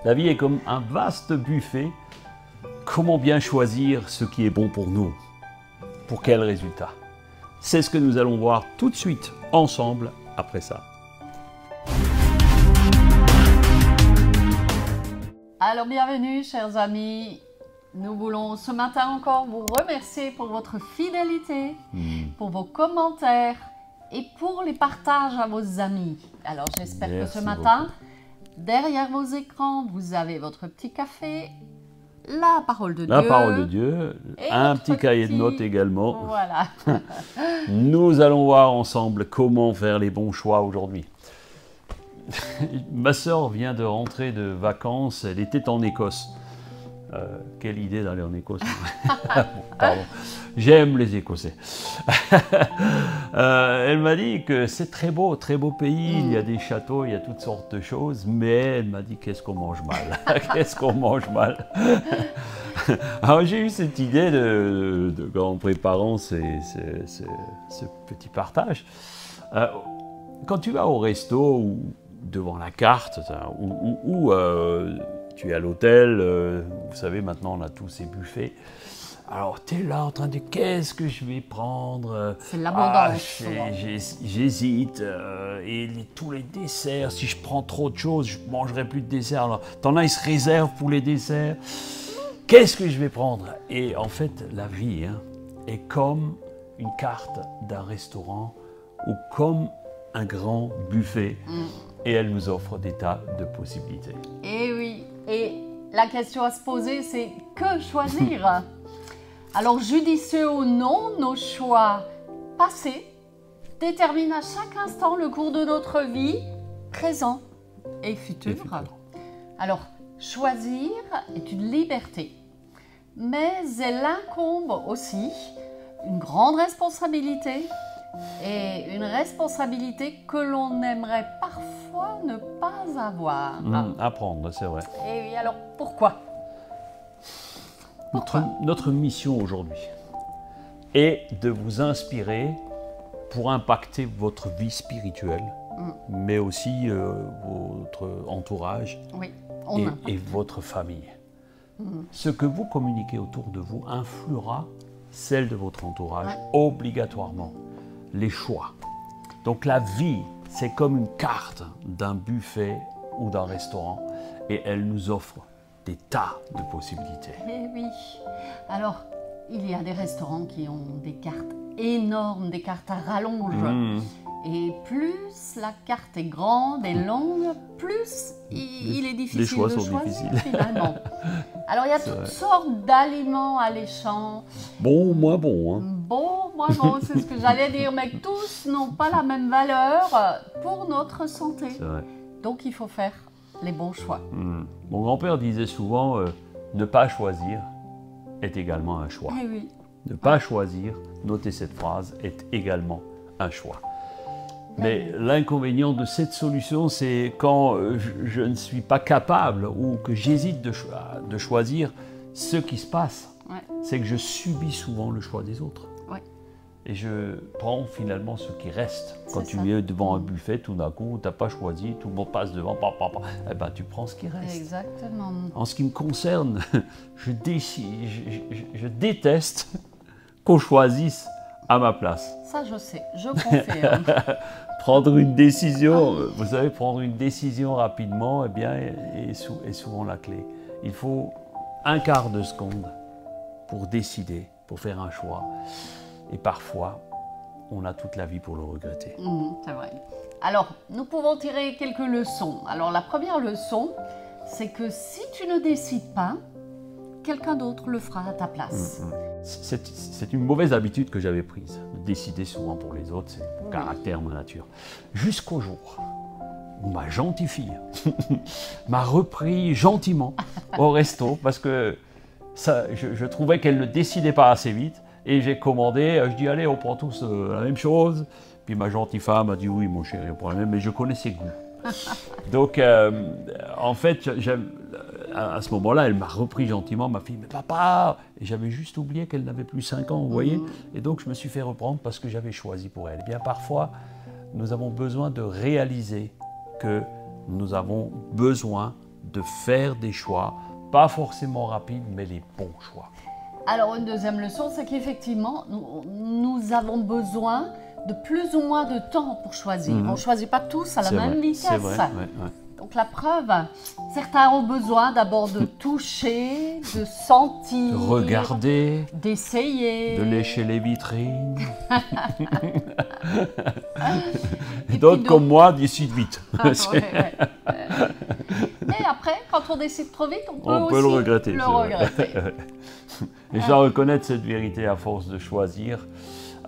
La vie est comme un vaste buffet. Comment bien choisir ce qui est bon pour nous? Pour quel résultat? C'est ce que nous allons voir tout de suite ensemble après ça. Alors bienvenue chers amis, nous voulons ce matin encore vous remercier pour votre fidélité, pour vos commentaires et pour les partages à vos amis. Alors j'espère que ce matin, derrière vos écrans, vous avez votre petit café, la parole de Dieu. La parole de Dieu, un petit cahier de notes également. Voilà. Nous allons voir ensemble comment faire les bons choix aujourd'hui. Ma sœur vient de rentrer de vacances, elle était en Écosse. Quelle idée d'aller en Écosse. Pardon. J'aime les Écossais. Elle m'a dit que c'est très beau pays, il y a des châteaux, il y a toutes sortes de choses, mais elle m'a dit qu'est-ce qu'on mange mal, qu'est-ce qu'on mange mal. Alors j'ai eu cette idée en préparant ce petit partage. Quand tu vas au resto ou devant la carte, ou tu es à l'hôtel, vous savez maintenant on a tous ces buffets. Alors, tu es là en train de dire, qu'est-ce que je vais prendre? C'est l'abondance. J'hésite. Et tous les desserts, si je prends trop de choses, je ne mangerai plus de desserts. Alors, t'en as, ils se réservent pour les desserts. Qu'est-ce que je vais prendre? Et en fait, la vie est comme une carte d'un restaurant ou comme un grand buffet. Et elle nous offre des tas de possibilités. Et oui. Et la question à se poser, c'est que choisir? Alors, judicieux ou non, nos choix passés déterminent à chaque instant le cours de notre vie, présent et futur. Alors, choisir est une liberté, mais elle incombe aussi une grande responsabilité et une responsabilité que l'on aimerait parfois ne pas avoir. Apprendre, c'est vrai. Et oui, alors pourquoi? Notre mission aujourd'hui est de vous inspirer pour impacter votre vie spirituelle, mais aussi votre entourage et votre famille. Ce que vous communiquez autour de vous influera celle de votre entourage obligatoirement. Les choix. Donc la vie, c'est comme une carte d'un buffet ou d'un restaurant et elle nous offre des tas de possibilités. Eh oui. Alors, il y a des restaurants qui ont des cartes énormes, des cartes à rallonge. Et plus la carte est grande et longue, plus il est difficile les choix de sont choisir difficiles. finalement. Alors, il y a toutes sortes d'aliments alléchants. Bon ou moins bon. Bon, moins bon, c'est ce que j'allais dire, mais tous n'ont pas la même valeur pour notre santé. C'est vrai. Donc, il faut faire les bons choix. Mon grand-père disait souvent ne pas choisir est également un choix. Eh oui. Ne pas choisir, notez cette phrase, est également un choix. Mais l'inconvénient de cette solution, c'est quand je ne suis pas capable ou que j'hésite de choisir ce qui se passe. C'est que je subis souvent le choix des autres. Et je prends finalement ce qui reste. Quand tu es devant un buffet, tout d'un coup, tu n'as pas choisi, tout le monde passe devant, eh ben, tu prends ce qui reste. Exactement. En ce qui me concerne, je déteste qu'on choisisse à ma place. Ça, je sais, je confirme. Prendre une décision, vous savez, prendre une décision rapidement, eh bien, est souvent la clé. Il faut un quart de seconde pour décider, pour faire un choix. Et parfois, on a toute la vie pour le regretter. C'est vrai. Alors, nous pouvons tirer quelques leçons. Alors, la première leçon, c'est que si tu ne décides pas, quelqu'un d'autre le fera à ta place. C'est une mauvaise habitude que j'avais prise, de décider souvent pour les autres, c'est mon caractère, ma nature. Jusqu'au jour où ma gentille fille m'a repris gentiment au resto parce que je trouvais qu'elle ne décidait pas assez vite. Et j'ai commandé, je dis allez, on prend tous la même chose. Puis ma gentille femme a dit oui mon chéri, on prend la même, mais je connais ses goûts. Donc en fait, à ce moment-là, elle m'a repris gentiment, ma fille, mais papa, et j'avais juste oublié qu'elle n'avait plus 5 ans, vous voyez. Et donc je me suis fait reprendre parce que j'avais choisi pour elle. Eh bien parfois, nous avons besoin de réaliser que nous avons besoin de faire des choix, pas forcément rapides, mais les bons choix. Alors, une deuxième leçon, c'est qu'effectivement, nous avons besoin de plus ou moins de temps pour choisir. On ne choisit pas tous à la même vitesse. C'est vrai, ouais. Donc, la preuve, certains ont besoin d'abord de toucher, de sentir, De regarder, d'essayer, de lécher les vitrines. Et d'autres comme moi décident vite. Ouais. Mais après, quand on décide trop vite, on peut le aussi regretter. Et je dois reconnaître cette vérité, à force de choisir,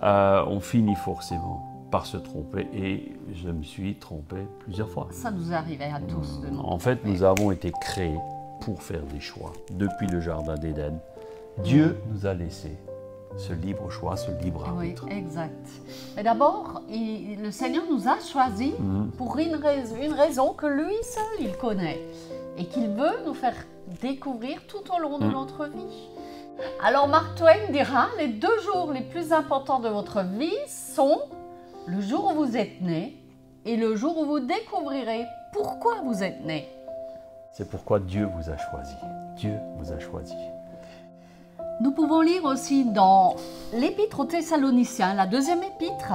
on finit forcément par se tromper, et je me suis trompé plusieurs fois. Ça nous arrivait à tous. En fait, nous avons été créés pour faire des choix. Depuis le Jardin d'Éden, Dieu nous a laissé ce libre choix, ce libre arbitre. Oui, exact. Mais d'abord, le Seigneur nous a choisis pour une raison que lui seul, il connaît, et qu'il veut nous faire découvrir tout au long de notre vie. Alors Mark Twain dira, les 2 jours les plus importants de votre vie sont le jour où vous êtes né et le jour où vous découvrirez pourquoi vous êtes né. C'est pourquoi Dieu vous a choisi. Dieu vous a choisi. Nous pouvons lire aussi dans l'Épître aux Thessaloniciens, la 2e épître,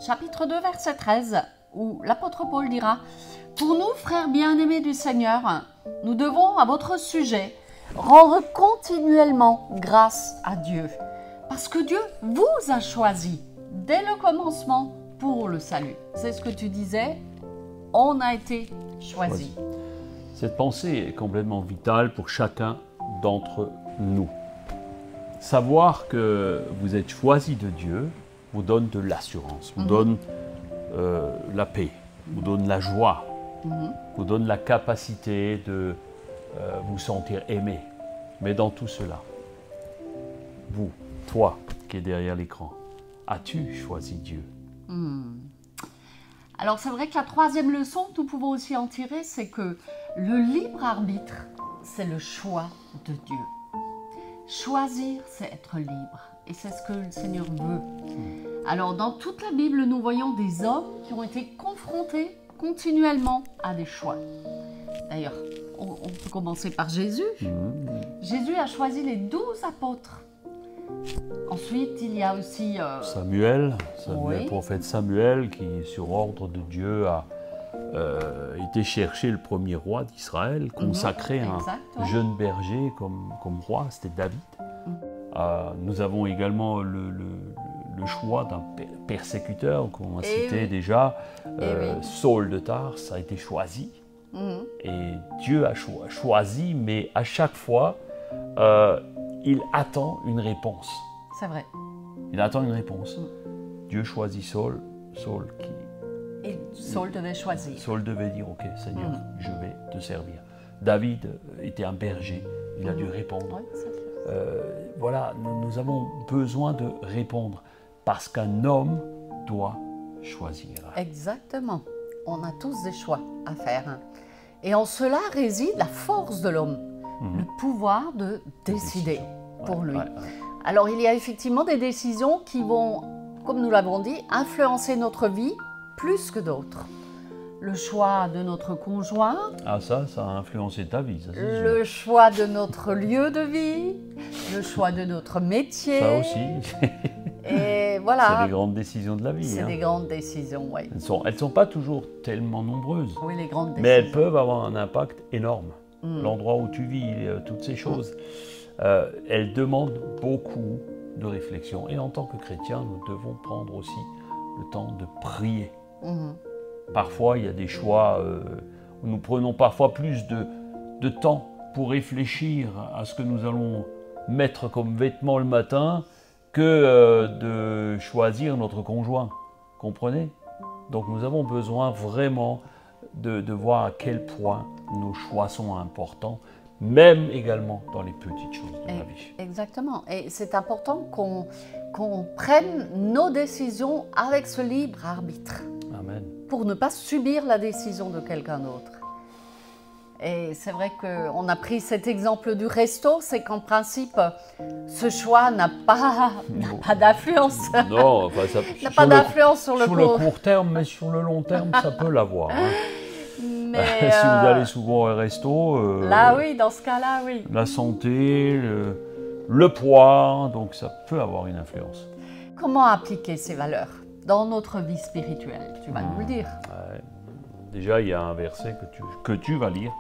chapitre 2, verset 13, où l'apôtre Paul dira « Pour nous, frères bien-aimés du Seigneur, nous devons à votre sujet rendre continuellement grâce à Dieu, parce que Dieu vous a choisi dès le commencement pour le salut. » C'est ce que tu disais, on a été choisi. Cette pensée est complètement vitale pour chacun d'entre nous. Savoir que vous êtes choisi de Dieu vous donne de l'assurance, vous donne la paix, vous donne la joie, vous donne la capacité de vous sentir aimé. Mais dans tout cela, vous, toi qui es derrière l'écran, as-tu choisi Dieu? Alors c'est vrai que la 3e leçon que nous pouvons aussi en tirer, c'est que le libre arbitre, c'est le choix de Dieu. Choisir, c'est être libre. Et c'est ce que le Seigneur veut. Alors, dans toute la Bible, nous voyons des hommes qui ont été confrontés continuellement à des choix. D'ailleurs, on peut commencer par Jésus. Jésus a choisi les 12 apôtres. Ensuite, il y a aussi... Samuel, le prophète Samuel, qui, sur ordre de Dieu, a été chercher le premier roi d'Israël, consacré un jeune berger comme roi, c'était David. Nous avons également le choix d'un persécuteur qu'on a cité déjà, Saul de Tarse a été choisi. Et Dieu a choisi, mais à chaque fois, il attend une réponse. C'est vrai. Il attend une réponse. Dieu choisit Saul qui... Et Saul devait choisir. Saul devait dire, ok Seigneur, je vais te servir. David était un berger, il a dû répondre. Voilà, nous avons besoin de répondre parce qu'un homme doit choisir. Exactement. On a tous des choix à faire. Et en cela réside la force de l'homme, le pouvoir de décider pour lui. Alors il y a effectivement des décisions qui vont, comme nous l'avons dit, influencer notre vie plus que d'autres. Le choix de notre conjoint. Ah ça a influencé ta vie, ça c'est sûr. Le choix de notre lieu de vie, le choix de notre métier. Ça aussi. Et voilà. C'est des grandes décisions de la vie. C'est des grandes décisions, oui. Elles sont pas toujours tellement nombreuses. Oui, les grandes décisions. Mais elles peuvent avoir un impact énorme. L'endroit où tu vis, toutes ces choses, elles demandent beaucoup de réflexion. Et en tant que chrétiens, nous devons prendre aussi le temps de prier. Parfois, il y a des choix où nous prenons parfois plus de temps pour réfléchir à ce que nous allons mettre comme vêtements le matin que de choisir notre conjoint. Comprenez? Donc nous avons besoin vraiment de voir à quel point nos choix sont importants, même également dans les petites choses de la vie. Exactement. Et c'est important qu'on prenne nos décisions avec ce libre arbitre. Amen. Pour ne pas subir la décision de quelqu'un d'autre. Et c'est vrai qu'on a pris cet exemple du resto, c'est qu'en principe, ce choix n'a pas d'influence. Non, enfin, n'a pas d'influence sur le court terme, mais sur le long terme, ça peut l'avoir. Mais, si vous allez souvent au resto, là, oui, dans ce cas-là, oui. la santé, le poids, donc ça peut avoir une influence. Comment appliquer ces valeurs dans notre vie spirituelle? Tu vas nous le dire. Ouais. Déjà, il y a un verset que tu vas lire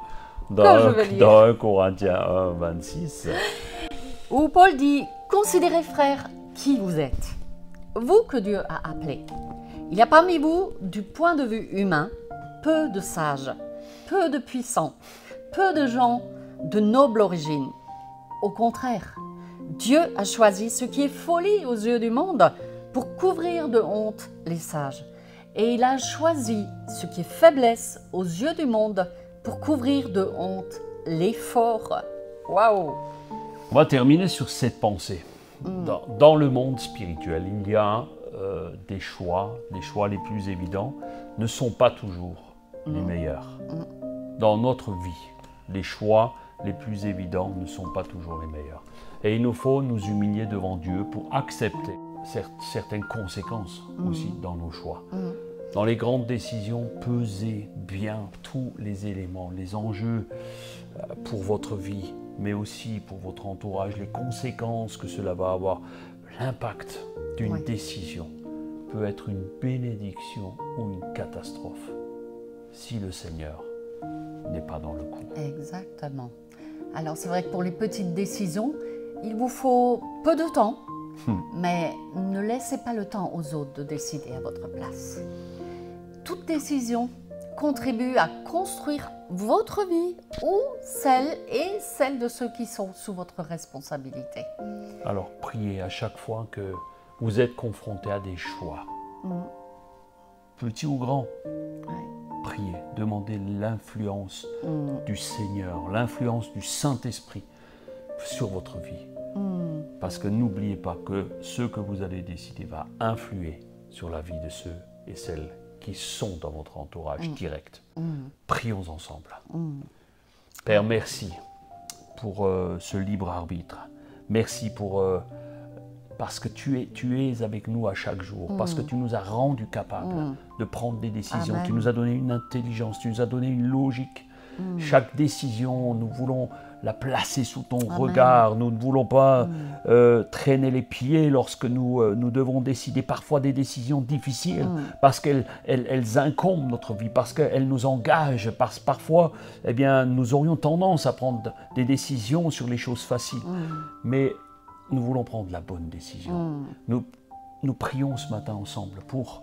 Que je vais lire. dans 1 Corinthiens 1, 26. Où Paul dit « Considérez, frères, qui vous êtes, vous que Dieu a appelés. Il y a parmi vous, du point de vue humain, peu de sages, peu de puissants, peu de gens de noble origine. Au contraire, Dieu a choisi ce qui est folie aux yeux du monde pour couvrir de honte les sages. Et il a choisi ce qui est faiblesse aux yeux du monde pour couvrir de honte les forts. » Waouh! On va terminer sur cette pensée. Dans le monde spirituel, il y a des choix les plus évidents ne sont pas toujours les meilleurs. Dans notre vie, les choix les plus évidents ne sont pas toujours les meilleurs. Et il nous faut nous humilier devant Dieu pour accepter certaines conséquences aussi dans nos choix. Dans les grandes décisions, pesez bien tous les éléments, les enjeux pour votre vie, mais aussi pour votre entourage, les conséquences que cela va avoir. L'impact d'une décision peut être une bénédiction ou une catastrophe si le Seigneur n'est pas dans le coup. Exactement. Alors c'est vrai que pour les petites décisions, il vous faut peu de temps, mais ne laissez pas le temps aux autres de décider à votre place. Toute décision contribue à construire votre vie ou celle de ceux qui sont sous votre responsabilité. Alors priez à chaque fois que vous êtes confronté à des choix, petits ou grands. Priez, demandez l'influence du Seigneur, l'influence du Saint-Esprit sur votre vie. Parce que n'oubliez pas que ce que vous allez décider va influer sur la vie de ceux et celles qui sont dans votre entourage direct. Prions ensemble. Père, merci pour ce libre arbitre. Merci parce que tu es avec nous à chaque jour, parce que tu nous as rendus capables de prendre des décisions. Amen. Tu nous as donné une intelligence, tu nous as donné une logique. Chaque décision, nous voulons la placer sous ton regard. Nous ne voulons pas traîner les pieds lorsque nous devons décider parfois des décisions difficiles, parce qu'elles incombent notre vie, parce qu'elles nous engagent. Parfois, eh bien, nous aurions tendance à prendre des décisions sur les choses faciles. Mais nous voulons prendre la bonne décision. Nous prions ce matin ensemble pour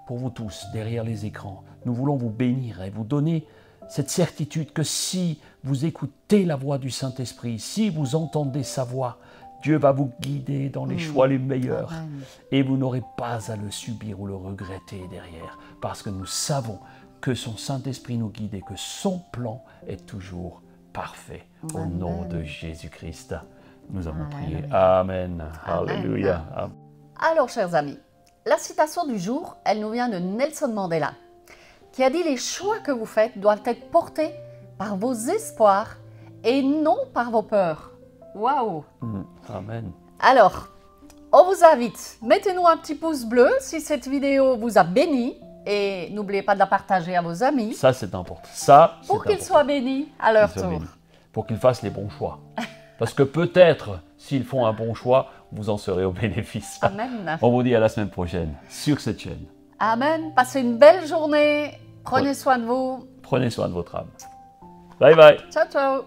vous tous, derrière les écrans. Nous voulons vous bénir et vous donner cette certitude que si vous écoutez la voix du Saint-Esprit, si vous entendez sa voix, Dieu va vous guider dans les choix les meilleurs. Et vous n'aurez pas à le subir ou le regretter derrière, parce que nous savons que son Saint-Esprit nous guide et que son plan est toujours parfait. Au nom de Jésus-Christ, nous avons prié. Amen. Alléluia. Alors, chers amis, la citation du jour, elle nous vient de Nelson Mandela, qui a dit « Les choix que vous faites doivent être portés par vos espoirs et non par vos peurs. » Waouh! Amen. Alors, on vous invite, mettez-nous un petit pouce bleu si cette vidéo vous a béni et n'oubliez pas de la partager à vos amis. Ça, c'est important. Ça, pour qu'ils soient bénis à leur tour. Pour qu'ils fassent les bons choix. Parce que peut-être, s'ils font un bon choix, vous en serez au bénéfice. Amen. On vous dit à la semaine prochaine sur cette chaîne. Amen. Passez une belle journée. Prenez soin de vous. Prenez soin de votre âme. Bye bye. Ciao, ciao.